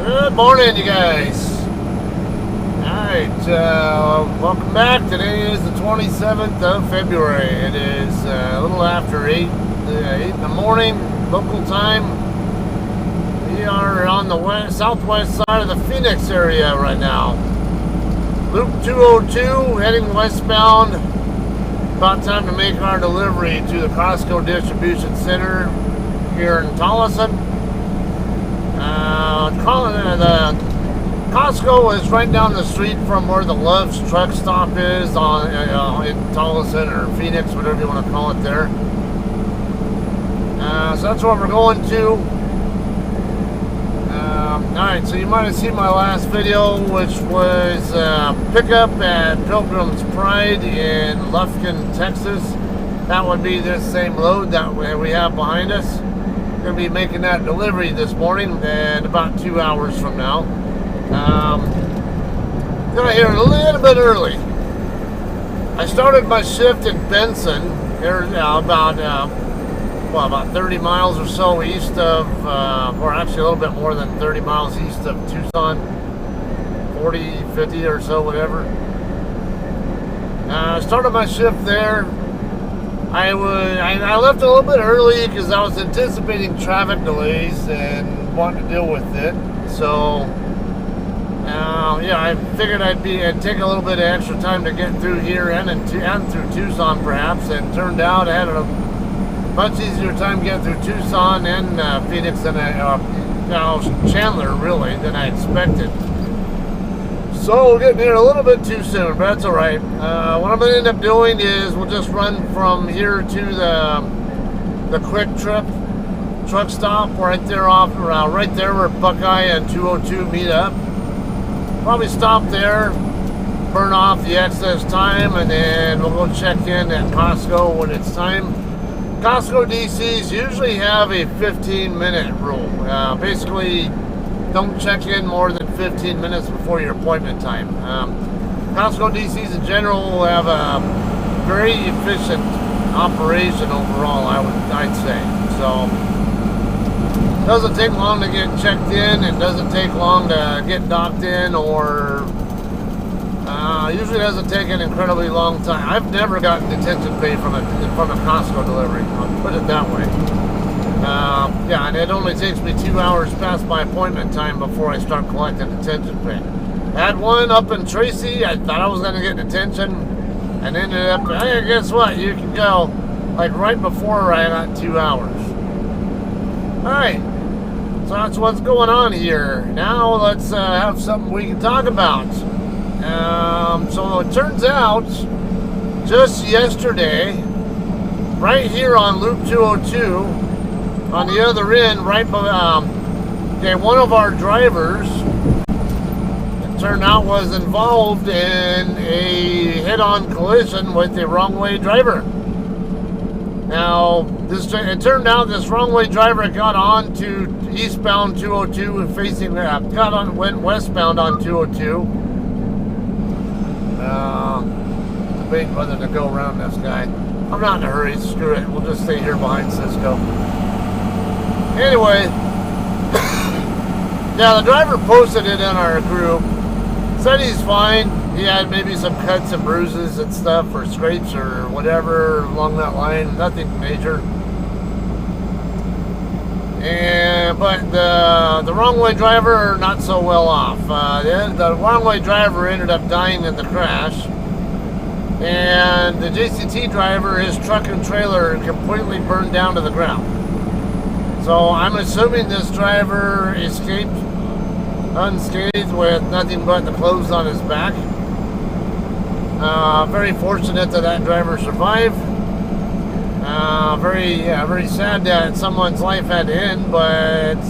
Good morning, you guys. Alright, welcome back. Today is the 27th of February. It is a little after 8 in the morning, local time. We are on the southwest side of the Phoenix area right now. Loop 202, heading westbound. About time to make our delivery to the Costco distribution center here in Tolleson. The Costco is right down the street from where the Love's truck stop is in Tolleson or Phoenix, whatever you want to call it there. So that's where we're going to. Alright, so you might have seen my last video, which was pickup at Pilgrim's Pride in Lufkin, Texas. That would be this same load that we have behind us. Going to be making that delivery this morning and about 2 hours from now. Got here a little bit early. I started my shift in Benson here about 30 miles or so east of, or actually a little bit more than 30 miles east of Tucson, 40, 50 or so, whatever. Started my shift there. I left a little bit early because I was anticipating traffic delays and wanting to deal with it. So, yeah, I figured I'd take a little bit of extra time to get through here and through Tucson, perhaps. And turned out I had a much easier time getting through Tucson and Phoenix than Chandler, really, than I expected. So we're getting here a little bit too soon, but that's all right. What I'm going to end up doing is we'll just run from here to the Quick Trip truck stop right there right there where Buckeye and 202 meet up. Probably stop there, burn off the excess time, and then we'll go check in at Costco when it's time. Costco DCs usually have a 15-minute rule. Basically, don't check in more than 15 minutes before your appointment time. Costco DCs in general will have a very efficient operation overall, I'd say. So, doesn't take long to get checked in, and doesn't take long to get docked in, or usually doesn't take an incredibly long time. I've never gotten detention pay from a Costco delivery. I'll put it that way. Yeah, and it only takes me 2 hours past my appointment time before I start collecting detention pay. I had one up in Tracy. I thought I was going to get detention, and ended up, hey, guess what? You can go, like, right before I got 2 hours. Alright, so that's what's going on here. Now let's have something we can talk about. So it turns out, just yesterday, right here on Loop 202, on the other end, one of our drivers, it turned out, was involved in a head-on collision with a wrong-way driver. Now, it turned out this wrong-way driver got on to eastbound 202 and went westbound on 202. Debate whether to go around this guy. I'm not in a hurry. Screw it. We'll just stay here behind Cisco. Anyway, yeah, the driver posted it in our group. Said he's fine. He had maybe some cuts and bruises and stuff, or scrapes or whatever along that line. Nothing major. But the wrong-way driver, not so well off. The wrong-way driver ended up dying in the crash. And the JCT driver, his truck and trailer completely burned down to the ground. So I'm assuming this driver escaped unscathed with nothing but the clothes on his back. Very fortunate that driver survived. Very sad that someone's life had to end, but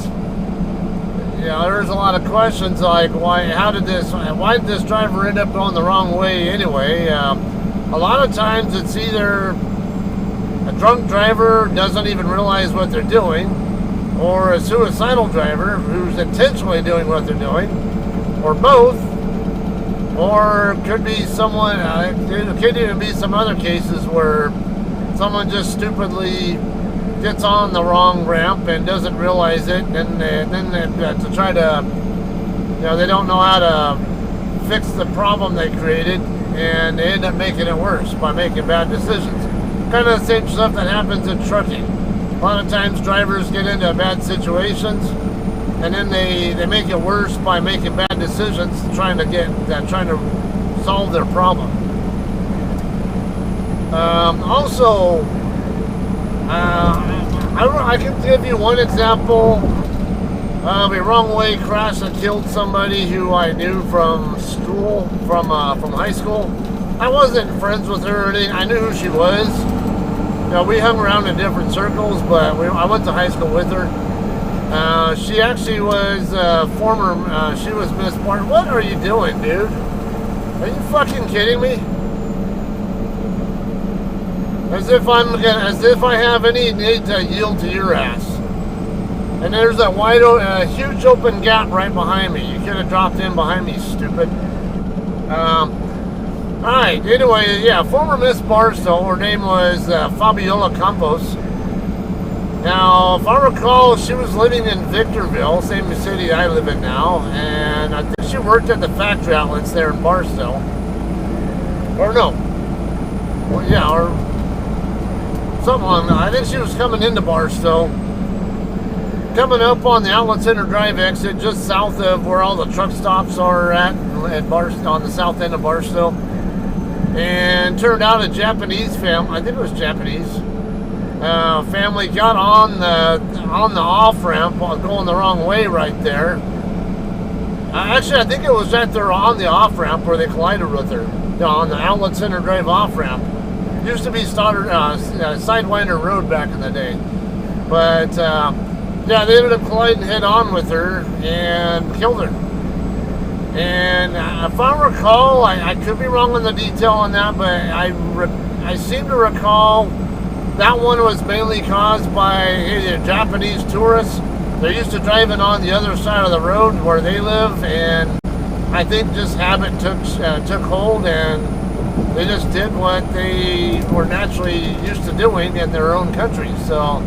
there's a lot of questions like why did this driver end up going the wrong way anyway? A lot of times it's either a drunk driver doesn't even realize what they're doing, or a suicidal driver who's intentionally doing what they're doing, or both, or it could be someone, it could even be some other cases where someone just stupidly gets on the wrong ramp and doesn't realize it, and then to try to You know, they don't know how to fix the problem they created, and they end up making it worse by making bad decisions. Kind of the same stuff that happens in trucking. A lot of times drivers get into bad situations, and then they make it worse by making bad decisions, trying to solve their problem. Also, I can give you one example of a wrong way crash that killed somebody who I knew from school, from high school. I wasn't friends with her or anything. I knew who she was. You know, we hung around in different circles, but I went to high school with her. She actually was she was Miss Bart. What are you doing, dude? Are you fucking kidding me? As if I have any need to yield to your ass. And there's that huge open gap right behind me. You could have dropped in behind me, stupid. Alright, anyway, yeah, former Miss Barstow, her name was Fabiola Campos. Now, if I recall, she was living in Victorville, same city I live in now, and I think she worked at the factory outlets there in Barstow. Or no. Well, yeah, or something along that. I think she was coming into Barstow. Coming up on the Outlet Center Drive exit, just south of where all the truck stops are at Barstow, on the south end of Barstow. And turned out a Japanese family, I think it was Japanese, family got on the off-ramp going the wrong way right there. Actually, I think it was right there on the off-ramp where they collided with her, on the Outlet Center Drive off-ramp. Used to be Sidewinder Road back in the day. But, yeah, they ended up colliding head-on with her and killed her. And if I recall, I could be wrong on the detail on that, but I seem to recall that one was mainly caused by Japanese tourists. They're used to driving on the other side of the road where they live, and I think just habit took hold, and they just did what they were naturally used to doing in their own country. So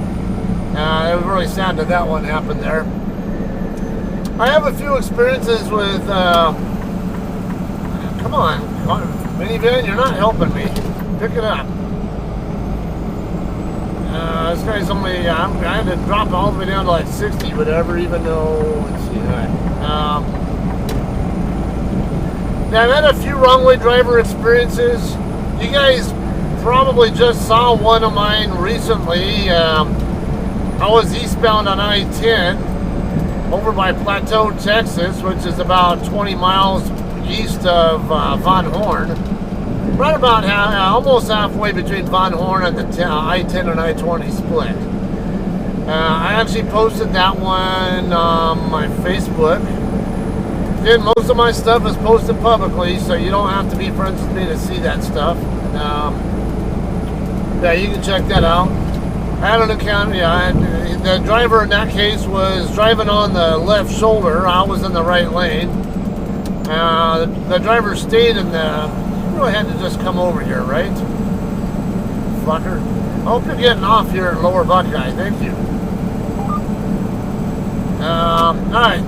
it was really sad that that one happened there. I have a few experiences with, come on, minivan, you're not helping me. Pick it up. This guy's only, I had to drop it all the way down to like 60, whatever, even though, let's see, now I've had a few wrong way driver experiences. You guys probably just saw one of mine recently. I was eastbound on I-10 over by Plateau, Texas, which is about 20 miles east of Von Horn. Right about almost halfway between Von Horn and the I-10 and I-20 split. I actually posted that one on my Facebook. Again, most of my stuff is posted publicly, so you don't have to be friends with me to see that stuff. Yeah, you can check that out. I had an account, yeah, the driver in that case was driving on the left shoulder. I was in the right lane. The driver stayed in the, you really had to just come over here, right? Fucker. I hope you're getting off here at Lower Buckeye, thank you. Alright.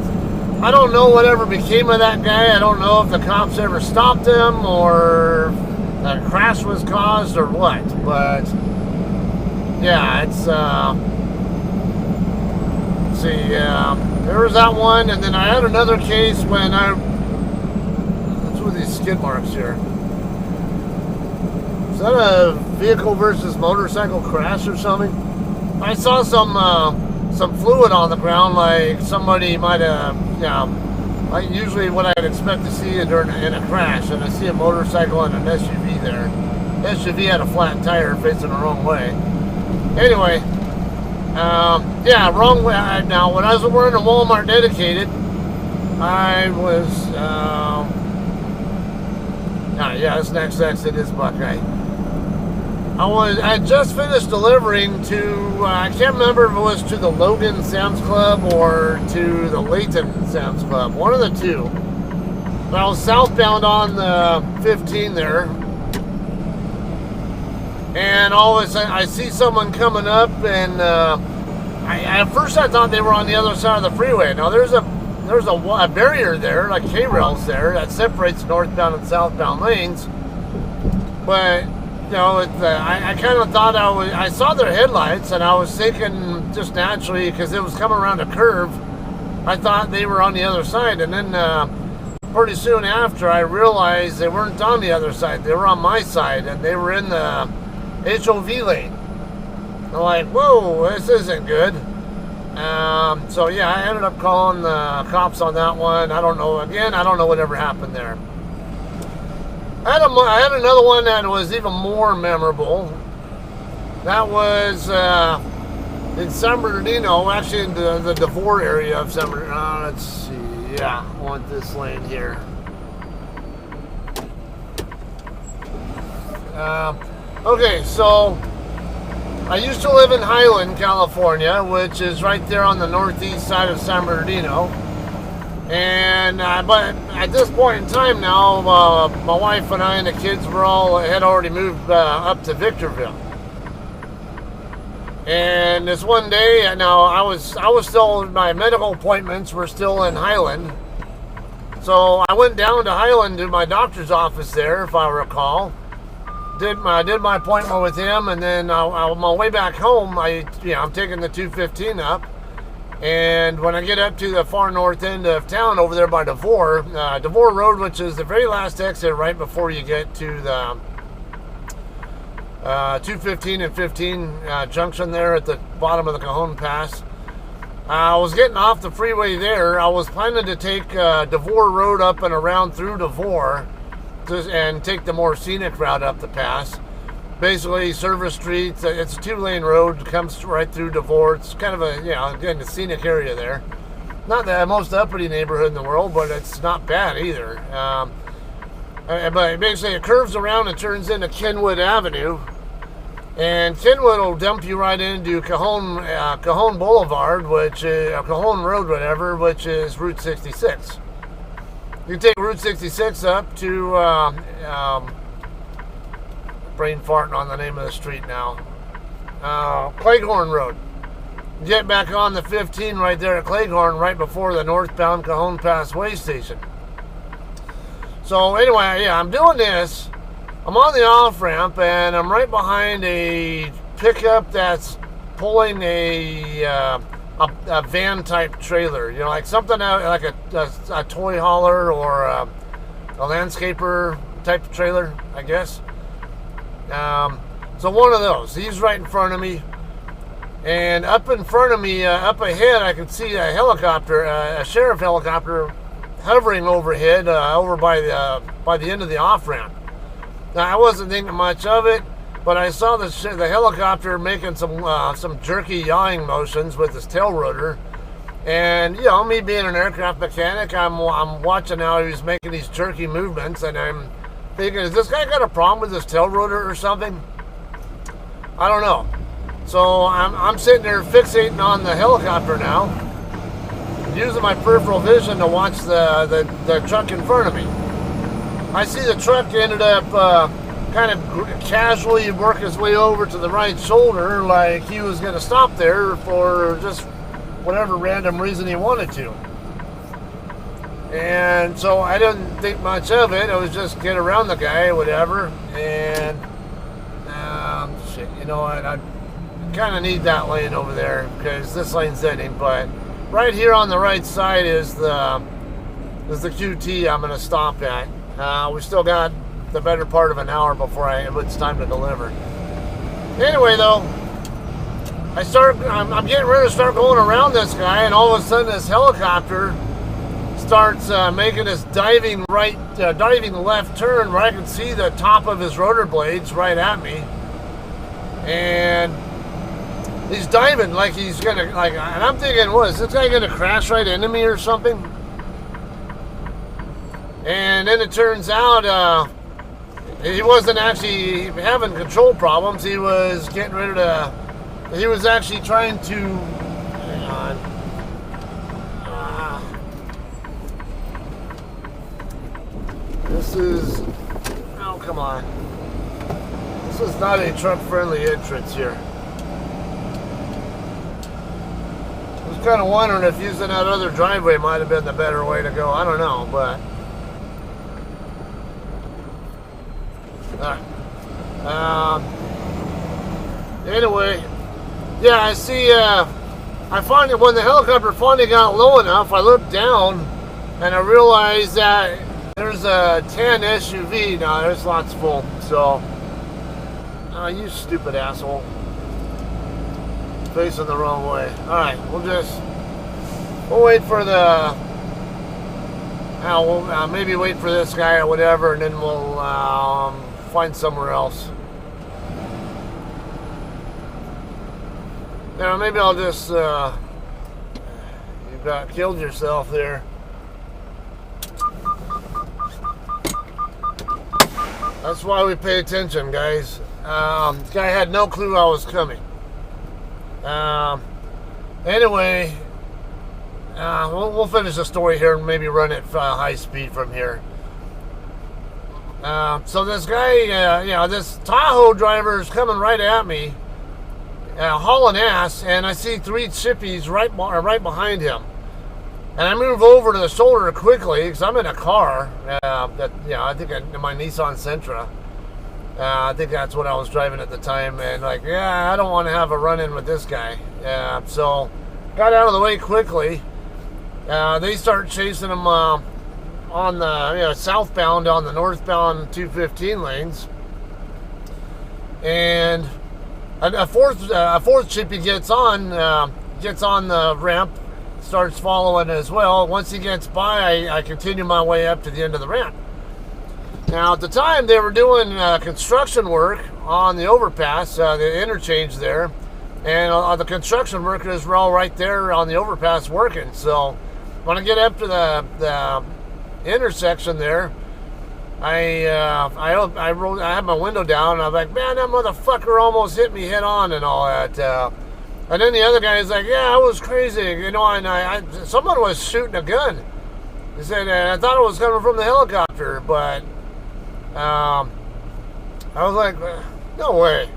I don't know whatever became of that guy. I don't know if the cops ever stopped him or a crash was caused or what, but yeah, it's, let's see, there was that one, and then I had another case when what's with these skid marks here? Is that a vehicle versus motorcycle crash or something? I saw some fluid on the ground, like somebody might have, like usually what I'd expect to see in a crash, and I see a motorcycle and an SUV there. The SUV had a flat tire facing the wrong way. Anyway, yeah, wrong way. Now, when I was wearing a Walmart dedicated, I was, yeah, this next exit is Buckeye. I just finished delivering to, I can't remember if it was to the Logan Sam's Club or to the Layton Sam's Club, one of the two. But I was southbound on the 15 there. And all of a sudden, I see someone coming up, and at first I thought they were on the other side of the freeway. Now, there's a there's a barrier there, like K-rails there, that separates northbound and southbound lanes. But you know, I kind of thought I saw their headlights, and I was thinking just naturally, because it was coming around a curve, I thought they were on the other side. And then pretty soon after, I realized they weren't on the other side. They were on my side, and they were in the HOV lane. I'm like, whoa, this isn't good. So yeah, I ended up calling the cops on that one. I don't know. Again, I don't know whatever happened there. I had another one that was even more memorable. That was in San Bernardino, actually in the Devore area of San Bernardino. Let's see. Yeah, I want this lane here. Okay, so I used to live in Highland, California, which is right there on the northeast side of San Bernardino. And but at this point in time now, my wife and I and the kids had already moved up to Victorville. And this one day, now I was still, my medical appointments were still in Highland. So I went down to Highland to my doctor's office there, if I recall. Did my appointment with him, and then on my way back home, I'm taking the 215 up. And when I get up to the far north end of town over there by Devore Road, which is the very last exit right before you get to the 215 and 15 junction there at the bottom of the Cajon Pass. I was getting off the freeway there. I was planning to take Devore Road up and around through Devore and take the more scenic route up the pass. Basically, service streets. It's a 2-lane road, comes right through Devore. It's kind of again, the scenic area there. Not the most uppity neighborhood in the world, but it's not bad either. But basically, it curves around and turns into Kenwood Avenue. And Kenwood will dump you right into Cajon Boulevard, which is Cajon Road, whatever, which is Route 66. You can take Route 66 up to brain farting on the name of the street now. Cleghorn Road. Get back on the 15 right there at Cleghorn, right before the northbound Cajon Pass way station. So anyway, yeah, I'm doing this. I'm on the off-ramp, and I'm right behind a pickup that's pulling a van-type trailer. You know, like something like a toy hauler or a landscaper type of trailer, I guess. So one of those. He's right in front of me. And up in front of me, up ahead, I can see a helicopter, a sheriff helicopter, hovering overhead, over by the end of the off-ramp. Now, I wasn't thinking much of it, but I saw the helicopter making some jerky yawing motions with his tail rotor. And, you know, me being an aircraft mechanic, I'm watching how he's making these jerky movements, and I'm thinking, has this guy got a problem with his tail rotor or something? I don't know. So I'm sitting there fixating on the helicopter now, using my peripheral vision to watch the truck in front of me. I see the truck ended up kind of casually work his way over to the right shoulder, like he was going to stop there for just whatever random reason he wanted to. And so I didn't think much of it. I was just get around the guy, whatever. And shit, you know what? I kind of need that lane over there because this lane's ending. But right here on the right side is the QT I'm going to stop at. We still got the better part of an hour before it's time to deliver. Anyway, though, I'm getting ready to start going around this guy, and all of a sudden this helicopter starts making this diving left turn where I can see the top of his rotor blades right at me, and he's diving like he's gonna and I'm thinking, what is this guy gonna crash right into me or something? And then it turns out he wasn't actually having control problems. He was getting ready to. He was actually trying to. Hang on. This is. Oh, come on. This is not a truck-friendly entrance here. This kind of wondering if using that other driveway might have been the better way to go. I don't know, but anyway, yeah, I see. I finally, when the helicopter finally got low enough, I looked down and I realized that there's a 10 SUV. Now there's lots full. So, you stupid asshole. Facing the wrong way. Alright, we'll wait for the, we'll maybe wait for this guy or whatever, and then we'll find somewhere else. Yeah, maybe I'll just, you got killed yourself there. That's why we pay attention, guys. This guy had no clue I was coming. Anyway, we'll finish the story here and maybe run it high speed from here. So this guy, this Tahoe driver is coming right at me, hauling ass, and I see 3 chippies right behind him. And I move over to the shoulder quickly because I'm in a car. I think in my Nissan Sentra. I think that's what I was driving at the time, and I don't want to have a run-in with this guy. So got out of the way quickly. They start chasing him on the southbound on the northbound 215 lanes, and a fourth chippy gets on the ramp, starts following as well. Once he gets by, I continue my way up to the end of the ramp. Now, at the time, they were doing construction work on the overpass, the interchange there, and the construction workers were all right there on the overpass working. So, when I get up to the intersection there, I had my window down, and I was like, man, that motherfucker almost hit me head on and all that. And then the other guy is like, yeah, it was crazy, and someone was shooting a gun. He said, I thought it was coming from the helicopter, but I was like, no way.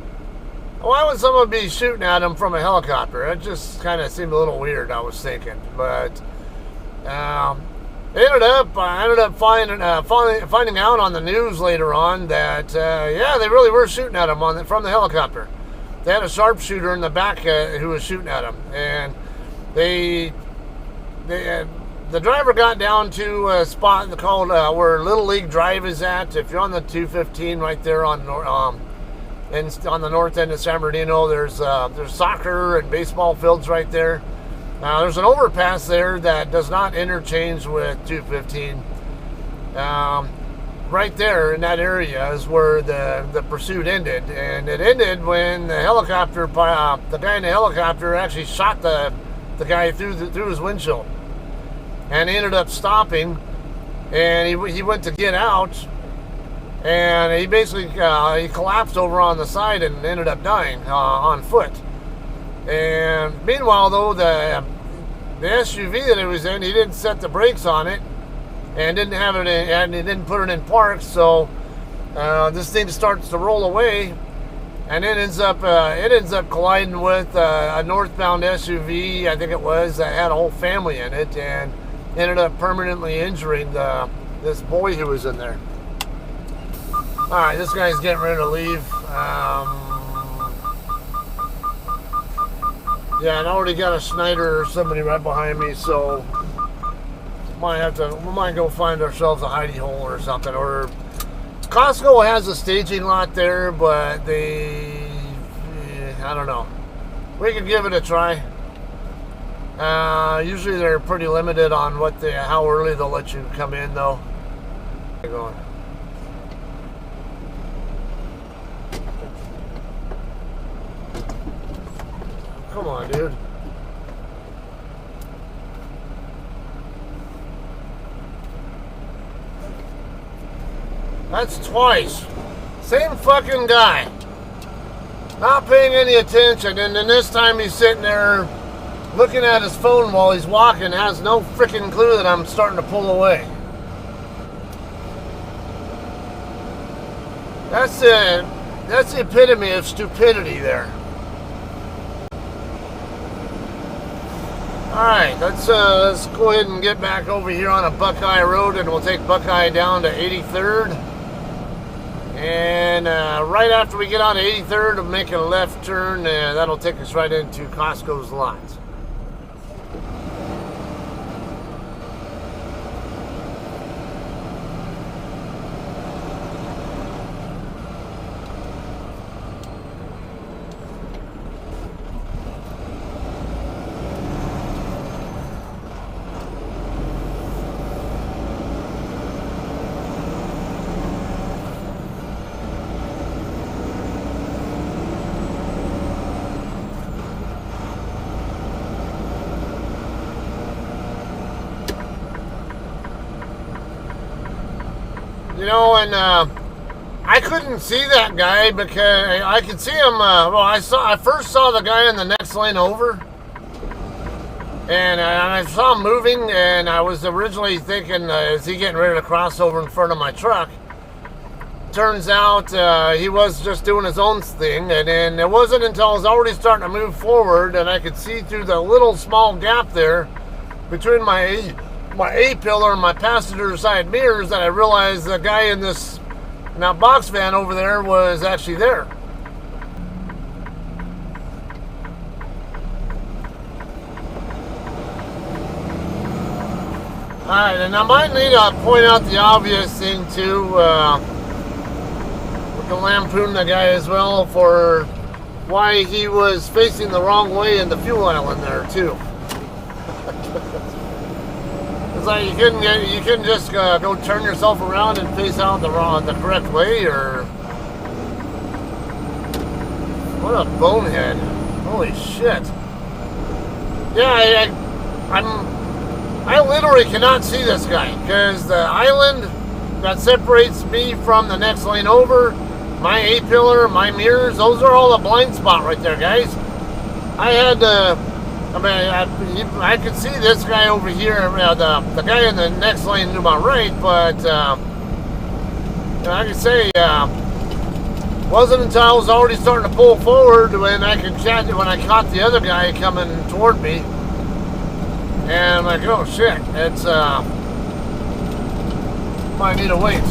Why would someone be shooting at him from a helicopter? It just kind of seemed a little weird, I was thinking. But I ended up finding out on the news later on that, they really were shooting at him from the helicopter. They had a sharpshooter in the back who was shooting at him. And the driver got down to a spot called where Little League Drive is at. If you're on the 215 right there on the north end of San Bernardino, there's soccer and baseball fields right there. There's an overpass there that does not interchange with 215. Right there in that area is where the pursuit ended, and it ended when the guy in the helicopter actually shot the guy through his windshield. And he ended up stopping, and he went to get out, and he basically he collapsed over on the side and ended up dying on foot. And meanwhile, though, the SUV that he was in, he didn't set the brakes on it, and didn't have it in, and he didn't put it in park. So this thing starts to roll away, and it ends up colliding with a northbound SUV, I think it was, that had a whole family in it, and ended up permanently injuring this boy who was in there. Alright, this guy's getting ready to leave. And I already got a Schneider or somebody right behind me, so we might go find ourselves a hidey hole or something. Or Costco has a staging lot there, but I don't know. We could give it a try. Usually they're pretty limited on how early they'll let you come in, though. Going. Come on, dude. That's twice. Same fucking guy. Not paying any attention, and then this time he's sitting there looking at his phone while he's walking, has no freaking clue that I'm starting to pull away. That's the epitome of stupidity there. Alright, let's go ahead and get back over here on a Buckeye Road, and we'll take Buckeye down to 83rd. And right after we get on to 83rd, we'll make a left turn, and that'll take us right into Costco's lot. You know, and I couldn't see that guy because I could see him. Well, I first saw the guy in the next lane over, and I saw him moving, and I was originally thinking, is he getting ready to cross over in front of my truck? Turns out he was just doing his own thing, and then it wasn't until I was already starting to move forward, and I could see through the little small gap there between my A-pillar and my passenger side mirrors that I realized the guy in that box van over there was actually there. Alright, and I might need to point out the obvious thing too. We can lampoon the guy as well for why he was facing the wrong way in the fuel island there too. It's like you couldn't just go turn yourself around and face out the correct way, or what a bonehead! Holy shit! Yeah, I literally cannot see this guy because the island that separates me from the next lane over, my A-pillar, my mirrors, those are all a blind spot right there, guys. I had to. I could see this guy over here, the guy in the next lane to my right, but I could say wasn't until I was already starting to pull forward when I caught the other guy coming toward me, and I'm like, oh shit, it's might need to wait,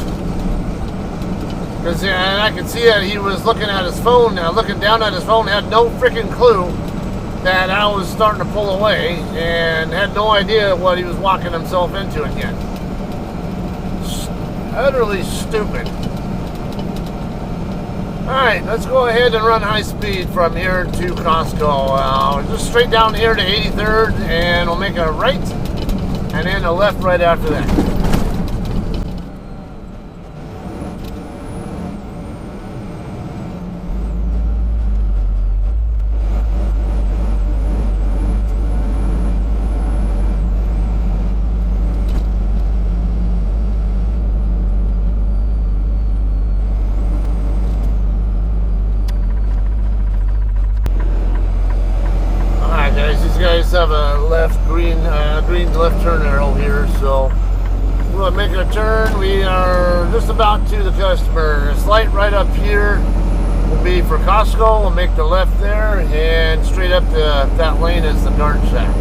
because I could see that he was looking at his phone, looking down at his phone, had no freaking clue that I was starting to pull away, and had no idea what he was walking himself into again. Utterly stupid. Alright, let's go ahead and run high speed from here to Costco. Just straight down here to 83rd, and we'll make a right, and then a left right after that. Have a green left turn arrow here, so we'll make a turn. We are just about to the customer. This light right up here will be for Costco. We'll make the left there, and straight up to that lane is the guard shack.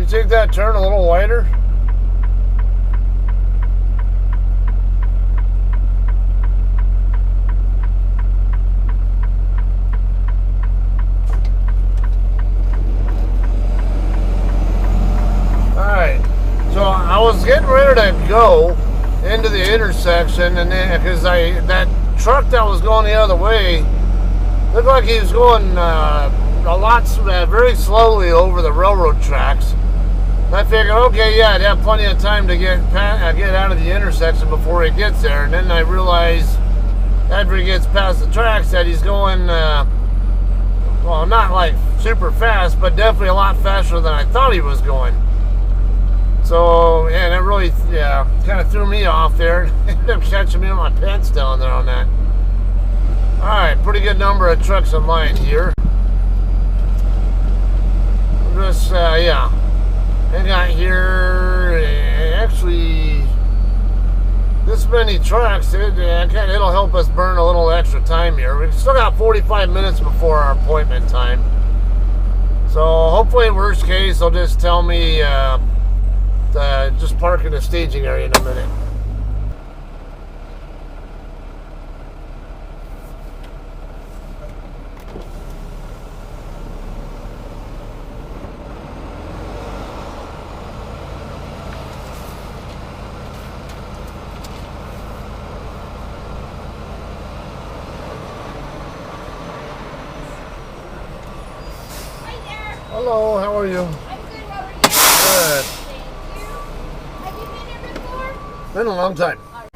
Take that turn a little wider. intersection, and then because that truck that was going the other way looked like he was going a lot very slowly over the railroad tracks. I figured, okay, yeah, I'd have plenty of time to get out of the intersection before he gets there. And then I realized after he gets past the tracks that he's going, well, not like super fast, but definitely a lot faster than I thought he was going. So, and it really, yeah, kind of threw me off there. Ended up catching me with my pants down there on that. All right, pretty good number of trucks in line here. Just, yeah. I got here, actually, this many trucks, it'll help us burn a little extra time here. We've still got 45 minutes before our appointment time. So hopefully, worst case, they'll just tell me to just park in the staging area in a minute. Hello, how are you? I'm good, how are you? Good. Thank you. Have you been here before? Been a long time. Alright.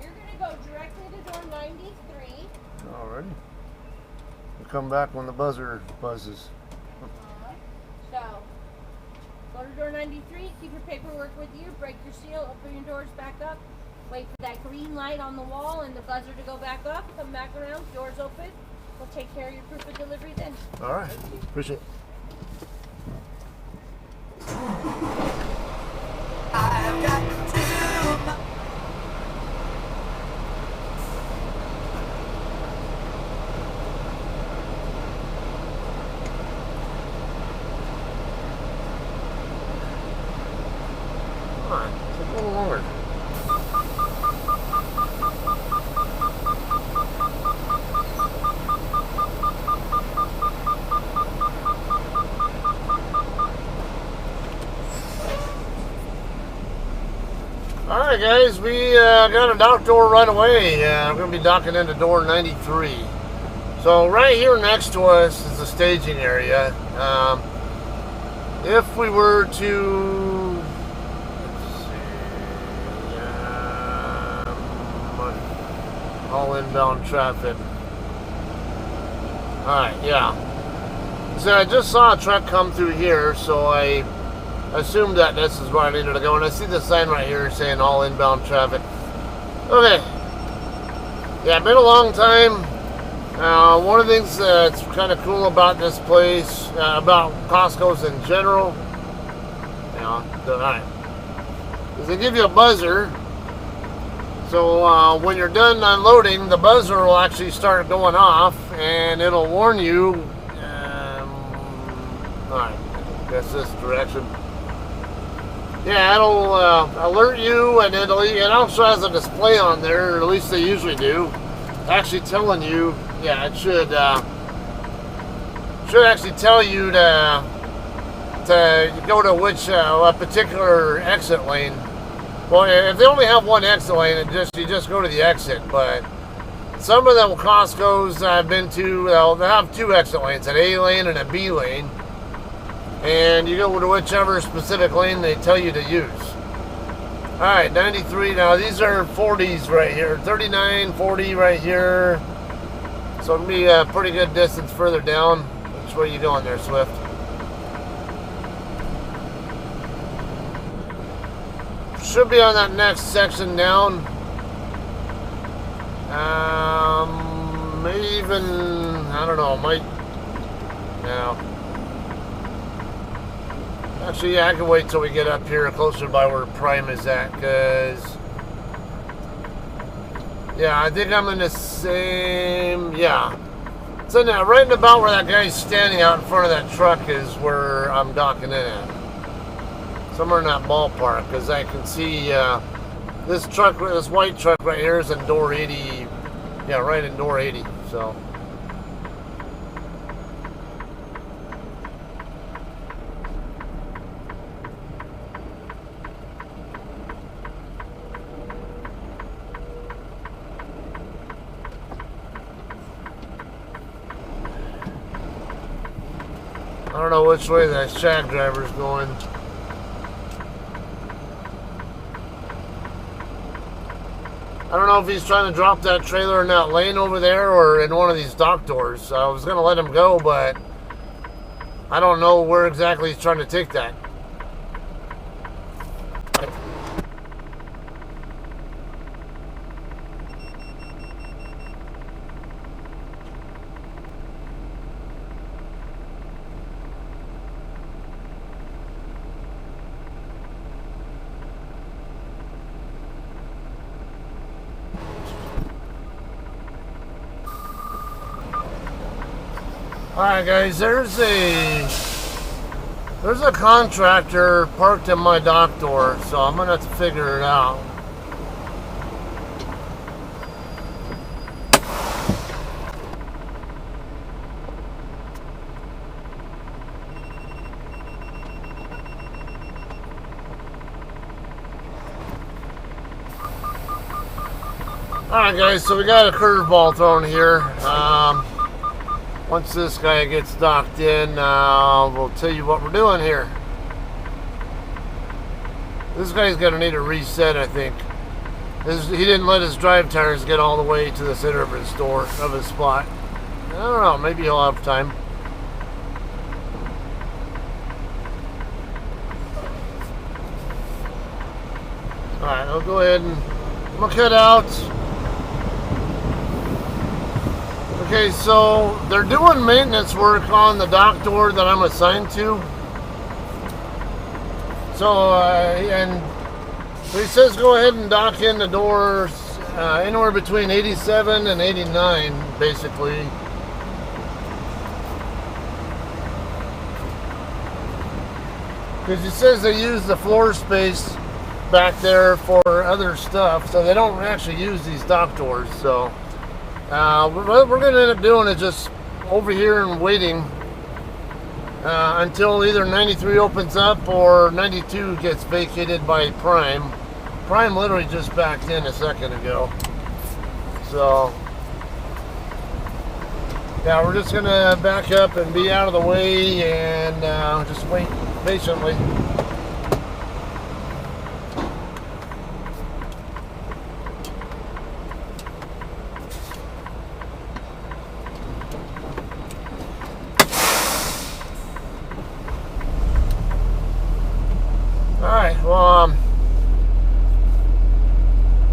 You're going to go directly to door 93. Alrighty. We'll come back when the buzzer buzzes. So, go to door 93, keep your paperwork with you, break your seal, open your doors back up, wait for that green light on the wall and the buzzer to go back up, come back around, doors open. We'll take care of your proof of delivery then. All right. Appreciate it. I've got to. Come on, it's a little longer. Alright guys, we got a dock door right away. I'm going to be docking into door 93. So right here next to us is the staging area. If we were to, let's see, all inbound traffic. Alright, yeah. So I just saw a truck come through here, so I assumed that this is where I needed to go, and I see the sign right here saying all inbound traffic. Okay. Yeah, been a long time. One of the things that's kind of cool about this place, about Costco's in general, is they give you a buzzer. So when you're done unloading, the buzzer will actually start going off, and it'll warn you. Alright, I guess this direction. Yeah, it'll alert you, and it also has a display on there, or at least they usually do, actually telling you. Yeah, it should actually tell you to go to which a particular exit lane. Well, if they only have one exit lane, you just go to the exit. But some of the Costco's I've been to, they have two exit lanes, an A lane and a B lane. And you go to whichever specific lane they tell you to use. Alright, 93. Now these are 40s right here. 39, 40 right here. So it'll be a pretty good distance further down. Which way you going there, Swift? Should be on that next section down. Maybe even, I don't know, might, no. Actually, yeah, I can wait till we get up here closer by where Prime is at, because, yeah, I think I'm in the same, yeah. It's in that, right about where that guy's standing out in front of that truck is where I'm docking in at. Somewhere in that ballpark, because I can see this truck, this white truck right here is in door 80, yeah, right in door 80, so. don't know which way that shack driver's going. I don't know if he's trying to drop that trailer in that lane over there or in one of these dock doors. I was going to let him go, but I don't know where exactly he's trying to take that. Alright guys, there's a contractor parked in my dock door, so I'm gonna have to figure it out. Alright guys, so we got a curveball thrown here. Once this guy gets docked in, we'll tell you what we're doing here. This guy's going to need a reset, I think. He didn't let his drive tires get all the way to the center of his door, of his spot. I don't know, maybe he'll have time. Alright, I'll go ahead and I'm going to cut out. Okay, so they're doing maintenance work on the dock door that I'm assigned to. So, and he says go ahead and dock in the doors anywhere between 87 and 89, basically. Because he says they use the floor space back there for other stuff, so they don't actually use these dock doors, so... what we're going to end up doing is just over here and waiting until either 93 opens up or 92 gets vacated by Prime. Prime literally just backed in a second ago. So, yeah, we're just going to back up and be out of the way and just wait patiently. Alright, well,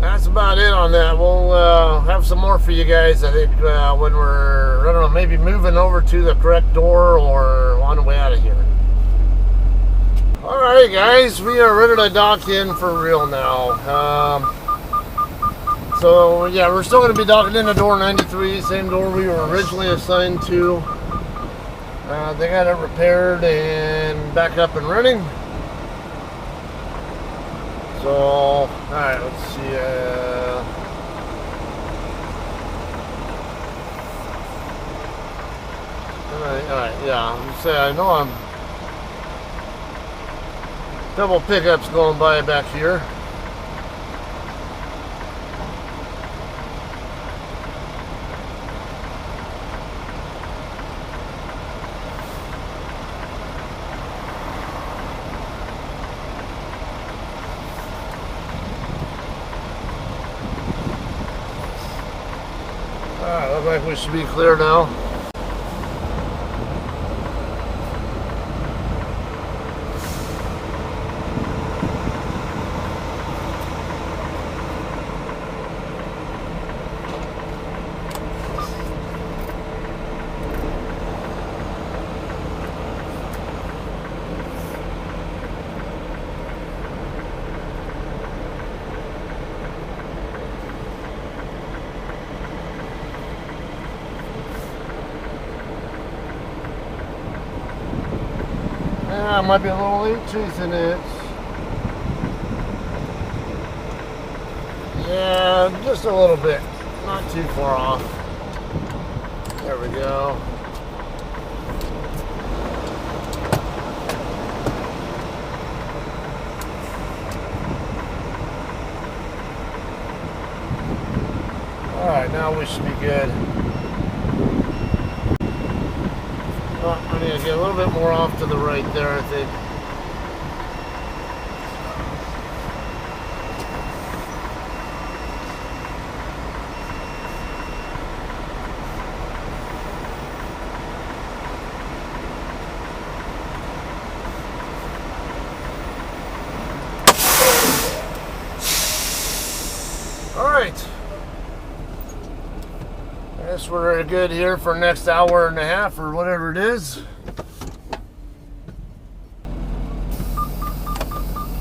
that's about it on that. We'll have some more for you guys, I think, when we're, I don't know, maybe moving over to the correct door or on the way out of here. Alright, guys, we are ready to dock in for real now. So, yeah, we're still going to be docking into door 93, same door we were originally assigned to. They got it repaired and back up and running. So, alright, let's see, alright, yeah, I know I'm double pickups going by back here. Alright, looks like we should be clear now. I might be a little late chasing it. Yeah, just a little bit. Not too far off. There we go. Alright, now we should be good. Oh, I need to get a little bit more off to the right there, I think. Alright. I guess we're good here for next hour and a half or whatever it is.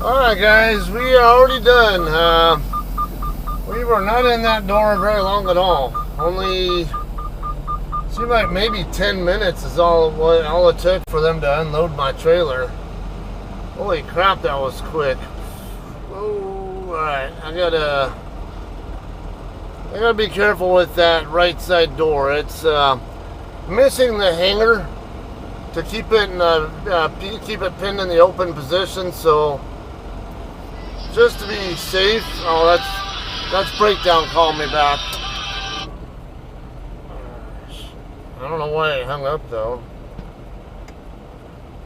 Alright guys, we are already done. We were not in that door very long at all. Only seemed like maybe 10 minutes is all it took for them to unload my trailer. Holy crap, that was quick. Oh, alright, I gotta be careful with that right side door. It's missing the hanger to keep it pinned in the open position. So just to be safe. Oh, that's breakdown calling me back. I don't know why it hung up though.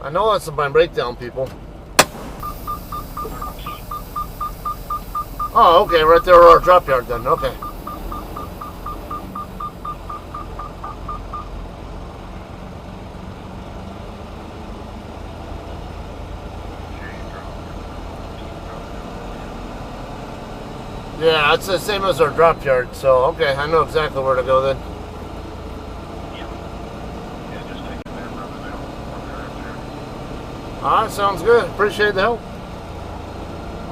I know that's my breakdown people. Oh, okay, right there, our drop yard then. Okay. Yeah, it's the same as our drop yard, so okay, I know exactly where to go then. Yeah, just take it there and run it down from there up there. Alright, sounds good. Appreciate the help.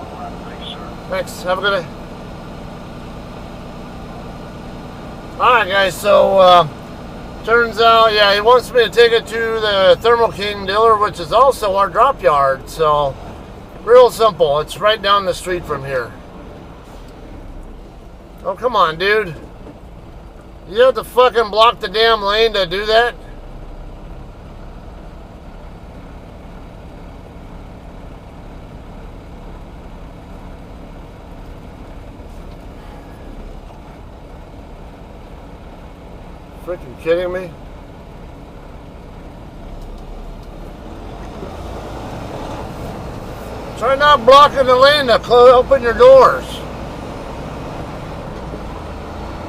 Alright, thanks, sir. Thanks. Have a good day. Alright, guys, so turns out, yeah, he wants me to take it to the ThermoKing dealer, which is also our drop yard. So, real simple. It's right down the street from here. Oh, come on, dude. You have to fucking block the damn lane to do that? Freaking kidding me? Try not blocking the lane to open your doors.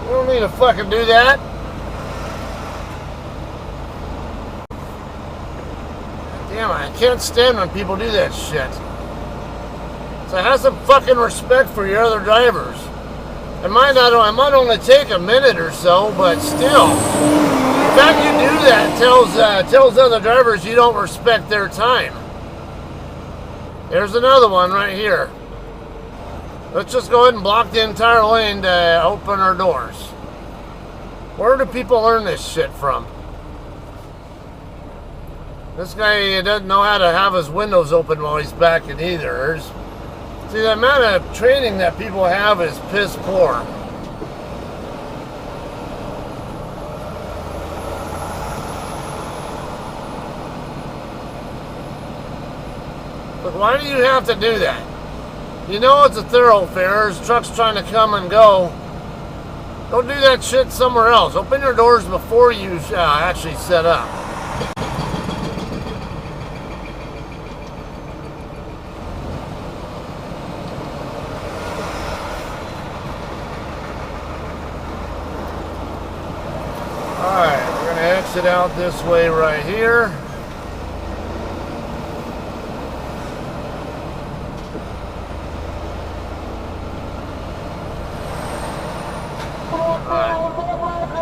You don't need to fucking do that. Damn, I can't stand when people do that shit. So have some fucking respect for your other drivers. It might only take a minute or so, but still. The fact you do that tells other drivers you don't respect their time. There's another one right here. Let's just go ahead and block the entire lane to open our doors. Where do people learn this shit from? This guy doesn't know how to have his windows open while he's backing either. See, the amount of training that people have is piss poor. But why do you have to do that? You know it's a thoroughfare. There's trucks trying to come and go. Don't do that shit somewhere else. Open your doors before you actually set up. Alright, we're going to exit out this way right here.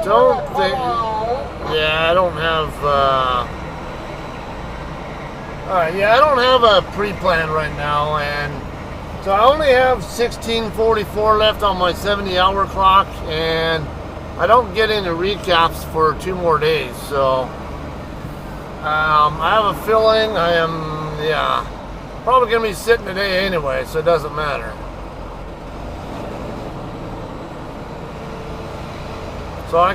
Don't think, yeah, I don't have, alright, yeah, I don't have a pre-plan right now, and so I only have 1644 left on my 70-hour clock, and I don't get any recaps for 2 more days, so I have a feeling I am, yeah, probably going to be sitting today anyway, so it doesn't matter. So I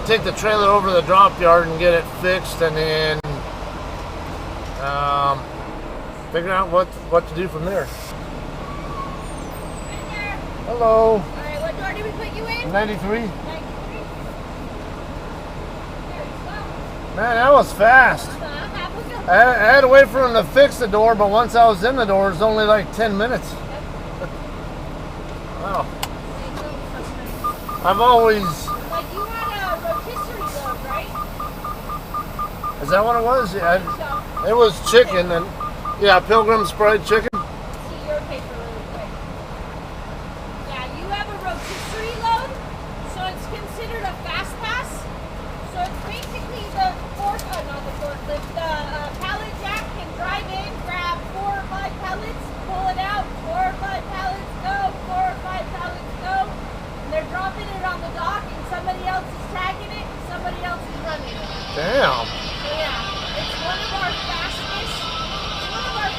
take the trailer over to the drop yard and get it fixed, and then figure out what to do from there. Hello. All right, what door did we put you in? 93. 93. Man, that was fast. I had to wait for him to fix the door, but once I was in the door, it was only like 10 minutes. Wow. I've always... Like you had a rotisserie load, right? Is that what it was? Yeah. So, It was chicken and... Yeah, Pilgrim's fried chicken. see your paper really quick. Yeah, you have a rotisserie load, so it's considered a fast pass. So it's basically the not the forklift, the pallet jack can drive in, grab 4 or 5 pallets, pull it out, 4 or 5 pallets go, 4 or 5 pallets go, and they're dropping it on the dock, and somebody else is tagging it, and somebody else is running it. Damn. So yeah, it's one of our fastest off-runs.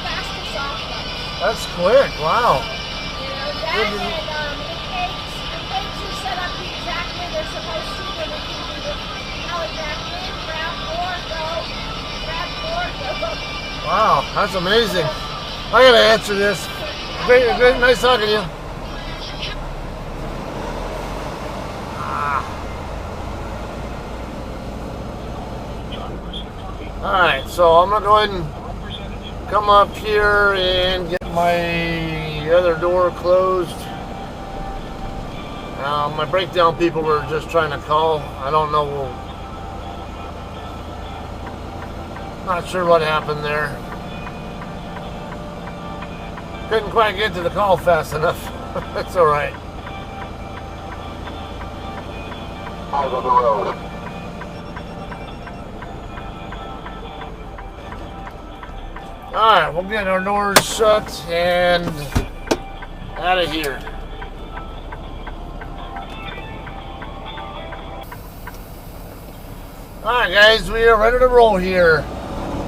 That's quick. Wow. You know, that and if eggs are set up the exact way they're supposed to, then we can do the pallet jack in, grab 4, go, grab 4, go. Wow, that's amazing. I gotta answer this. Great, nice talking to you. Alright, so I'm gonna go ahead and come up here and get my other door closed. My breakdown people were just trying to call. I don't know. Not sure what happened there. Couldn't quite get to the call fast enough. That's alright. Eyes on the road. Alright, we'll get our doors shut and out of here. Alright guys, we are ready to roll here.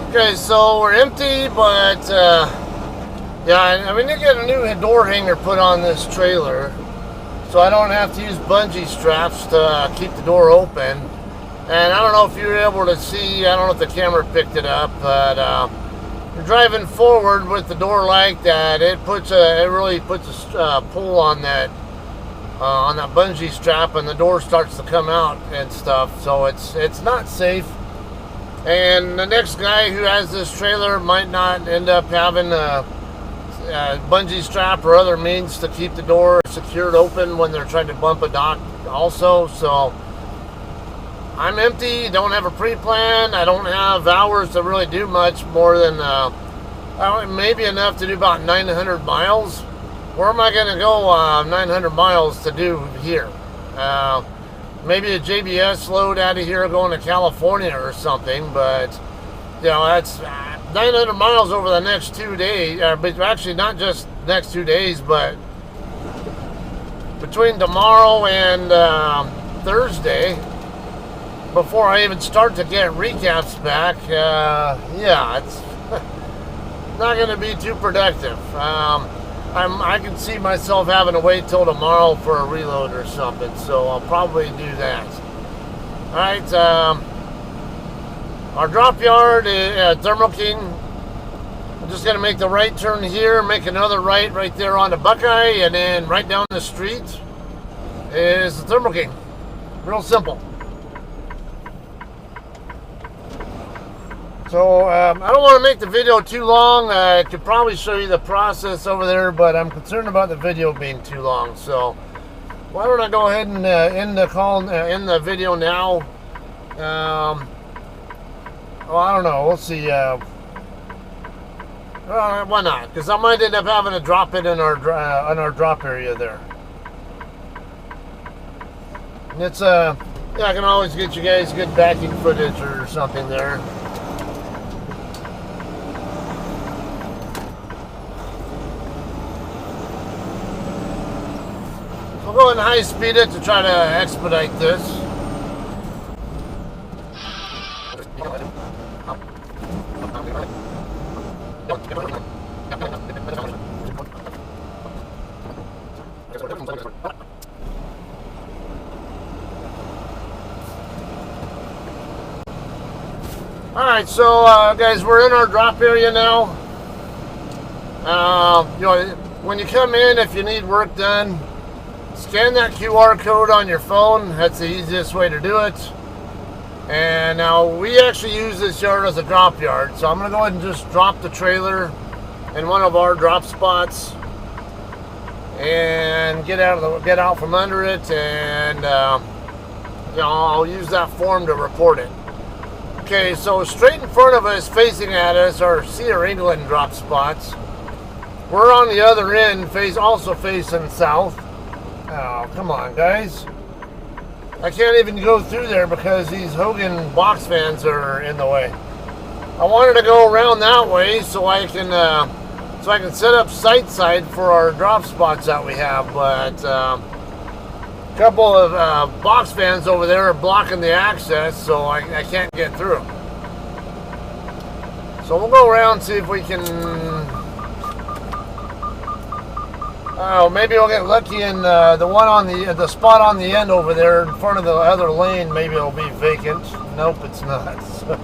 Okay, so we're empty, but yeah, I mean, they get a new door hanger put on this trailer, so I don't have to use bungee straps to keep the door open. And I don't know if you were able to see, I don't know if the camera picked it up, but you're driving forward with the door like that, it really puts a pull on that bungee strap, and the door starts to come out and stuff. So it's not safe. And the next guy who has this trailer might not end up having a bungee strap or other means to keep the door secured open when they're trying to bump a dock also. So I'm empty, don't have a pre-plan, I don't have hours to really do much more than maybe enough to do about 900 miles. Where am I going to go 900 miles to do here? Maybe a JBS load out of here going to California or something, but you know, that's 900 miles over the next 2 days, but actually not just next 2 days, but between tomorrow and Thursday, before I even start to get recaps back. Yeah, it's not going to be too productive. I can see myself having to wait till tomorrow for a reload or something, so I'll probably do that. Alright, our drop yard at ThermoKing. I'm just going to make the right turn here, make another right there on the Buckeye, and then right down the street is the ThermoKing. Real simple. So I don't want to make the video too long. I could probably show you the process over there, but I'm concerned about the video being too long. So why don't I go ahead and end the video now? Well, I don't know. We'll see. Why not? Because I might end up having to drop it in our drop area there. And it's yeah, I can always get you guys good backing footage or something there. We'll go ahead and high speed it to try to expedite this. Alright, so guys, we're in our drop area now. You know, when you come in, if you need work done, scan that QR code on your phone. That's the easiest way to do it. And now we actually use this yard as a drop yard, so I'm gonna go ahead and just drop the trailer in one of our drop spots and get out from under it, and you know, I'll use that form to report it. Okay, so straight in front of us, facing at us, are Cedar England drop spots. We're on the other end, also facing south. Oh, come on, guys. I can't even go through there because these Hogan box fans are in the way. I wanted to go around that way so I can set up side for our drop spots that we have, but a couple of box fans over there are blocking the access, so I can't get through. So we'll go around and see if we can. Oh, maybe we'll get lucky and the spot on the end over there in front of the other lane, maybe it'll be vacant. Nope, it's not. So,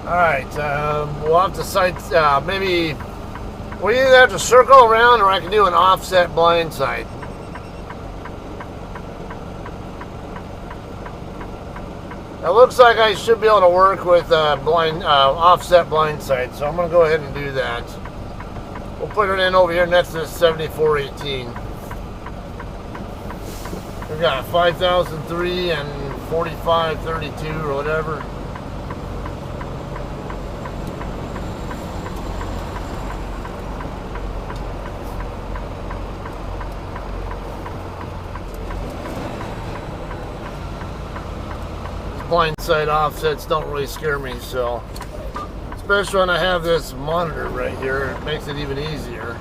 all right, we'll have to maybe we either have to circle around or I can do an offset blind side. It looks like I should be able to work with offset blind side, so I'm going to go ahead and do that. We'll put it in over here next to the 7418. We've got 5003 and 4532 or whatever. Blindside offsets don't really scare me, so especially when I have this monitor right here, it makes it even easier.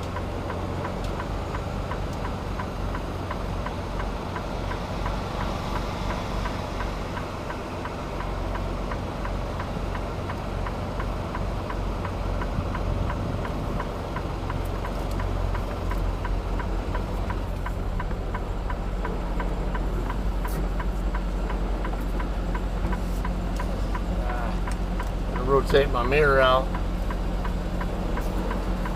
Rotate my mirror out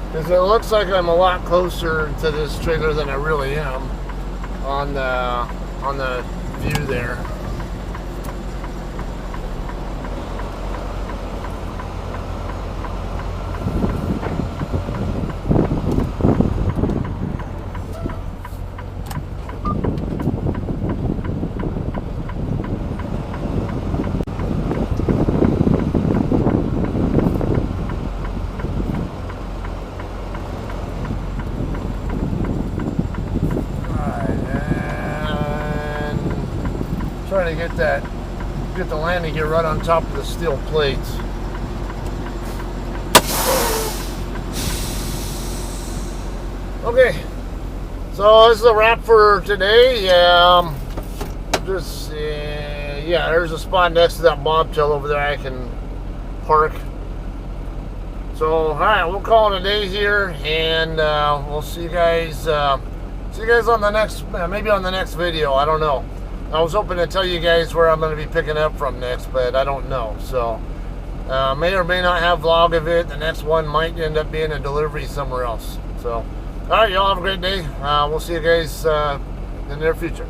because it looks like I'm a lot closer to this trailer than I really am on the view there. Trying to get the landing gear right on top of the steel plates. Okay, so this is a wrap for today. There's a spot next to that bobtail over there I can park. So, all right, we'll call it a day here, and we'll see you guys. See you guys on the next, maybe on the next video. I don't know. I was hoping to tell you guys where I'm going to be picking up from next, but I don't know. So, may or may not have vlog of it. The next one might end up being a delivery somewhere else. So, all right, y'all have a great day. We'll see you guys in the near future.